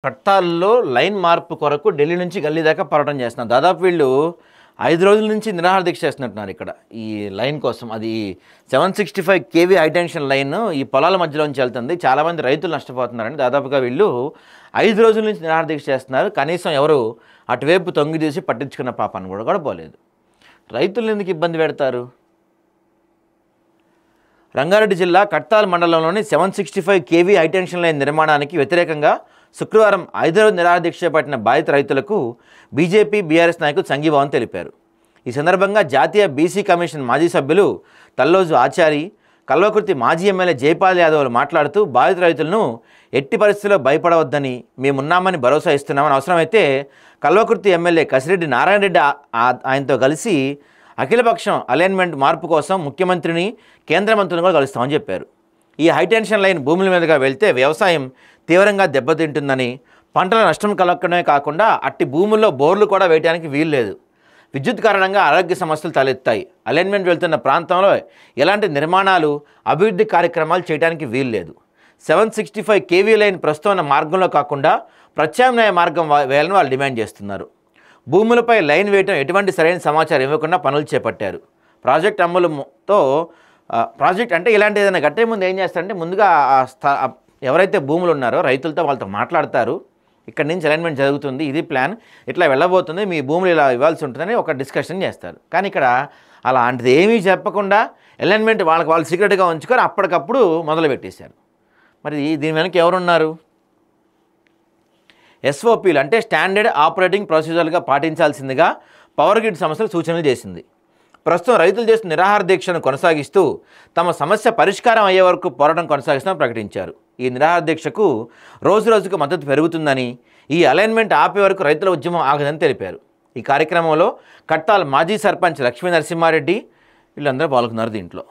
కట్టాల్లో line మార్పు కొరకు ఢిల్లీ నుంచి గల్లీ దాకా పోరాటం చేస్తున్నారు. దాదాపు వీళ్ళు 5 రోజుల నుంచి నిరాహార దీక్ష చేస్తున్నట్టున్నారు ఇక్కడ ఈ లైన్ కోసం. అది 765 kV హై టెన్షన్ లైన్ ఈ పొలాల మధ్యలోంచి వెళ్తుంది. చాలామంది రైతులు నష్టపోతున్నారని దాదాపుగా వీళ్ళు 5 రోజుల నుంచి నిరాహార దీక్ష చేస్తున్నారు. కనీసం ఎవరు అటువైపు తొంగి తీసి పట్టించుకున్న పాపాన్ని కూడా పోలేదు. రైతులు ఎందుకు ఇబ్బంది పెడతారు? రంగారెడ్డి జిల్లా కట్టాల్ మండలంలోని 765 kV హై టెన్షన్ లైన్ నిర్మాణానికి వ్యతిరేకంగా శుక్రవారం 5వ రోజు నిరాహార దీక్ష చేపట్టిన బాధిత రైతులకు బీజేపీ, బీఆర్ఎస్ నాయకులు సంఘీభావం తెలిపారు. ఈ సందర్భంగా జాతీయ బీసీ కమిషన్ మాజీ సభ్యులు తల్లోజు ఆచారి, కల్వకుర్తి మాజీ ఎమ్మెల్యే జైపాల్ యాదవ్లు మాట్లాడుతూ బాధిత రైతులను ఎట్టి పరిస్థితుల్లో భయపడవద్దని మేమున్నామని భరోసా ఇస్తున్నామని, అవసరమైతే కల్వకుర్తి ఎమ్మెల్యే కసిరెడ్డి నారాయణ రెడ్డి ఆయనతో కలిసి అఖిలపక్షం అలైన్మెంట్ మార్పు కోసం ముఖ్యమంత్రిని, కేంద్ర మంత్రులను కూడా కలుస్తామని చెప్పారు. ఈ హైటెన్షన్ లైన్ భూముల మీదుగా వెళ్తే వ్యవసాయం తీవ్రంగా దెబ్బతింటుందని, పంటల నష్టం కలగడమే కాకుండా అట్టి భూముల్లో బోర్లు కూడా వేయడానికి వీలు లేదు. విద్యుత్ కారణంగా ఆరోగ్య సమస్యలు తలెత్తాయి. అలైన్మెంట్ వెళ్తున్న ప్రాంతంలో ఎలాంటి నిర్మాణాలు, అభివృద్ధి కార్యక్రమాలు చేయడానికి వీలు లేదు. 765 kV లైన్ ప్రస్తుతం ఉన్న మార్గంలో కాకుండా ప్రత్యామ్నాయ మార్గం వేయాలని వాళ్ళు డిమాండ్ చేస్తున్నారు. భూములపై లైన్ వేయడం ఎటువంటి సరైన సమాచారం ఇవ్వకుండా పనులు చేపట్టారు. ప్రాజెక్ట్ అమలుతో ప్రాజెక్ట్ అంటే ఇలాంటి ఏదైనా కట్టే ముందు ఏం చేస్తారంటే ముందుగా ఎవరైతే భూములు ఉన్నారో రైతులతో వాళ్ళతో మాట్లాడతారు. ఇక్కడ నుంచి అలైన్మెంట్ జరుగుతుంది, ఇది ప్లాన్, ఇట్లా వెళ్ళబోతుంది, మీ భూములు ఇలా ఇవ్వాల్సి ఉంటుందని ఒక డిస్కషన్ చేస్తారు. కానీ ఇక్కడ అలాంటిది ఏమీ చెప్పకుండా అలైన్మెంట్ వాళ్ళు సీక్రెట్గా ఉంచుకొని అప్పటికప్పుడు మొదలు పెట్టేశారు. మరి దీని వెనక ఎవరున్నారు? ఎస్ఓపీలు అంటే స్టాండర్డ్ ఆపరేటింగ్ ప్రొసీజర్లుగా పాటించాల్సిందిగా పవర్ గ్రిడ్ సంస్థలు సూచనలు చేసింది. ప్రస్తుతం రైతులు చేస్తున్న నిరాహార దీక్షను కొనసాగిస్తూ తమ సమస్య పరిష్కారం అయ్యే వరకు పోరాటం కొనసాగిస్తామని ప్రకటించారు. ఈ నిరాహార దీక్షకు రోజుకు మద్దతు పెరుగుతుందని, ఈ అలైన్మెంట్ ఆపే వరకు రైతుల ఉద్యమం ఆగదని తెలిపారు. ఈ కార్యక్రమంలో కట్టాల్ మాజీ సర్పంచ్ లక్ష్మీ నరసింహారెడ్డి వీళ్ళందరూ పాల్గొన్నారు దీంట్లో.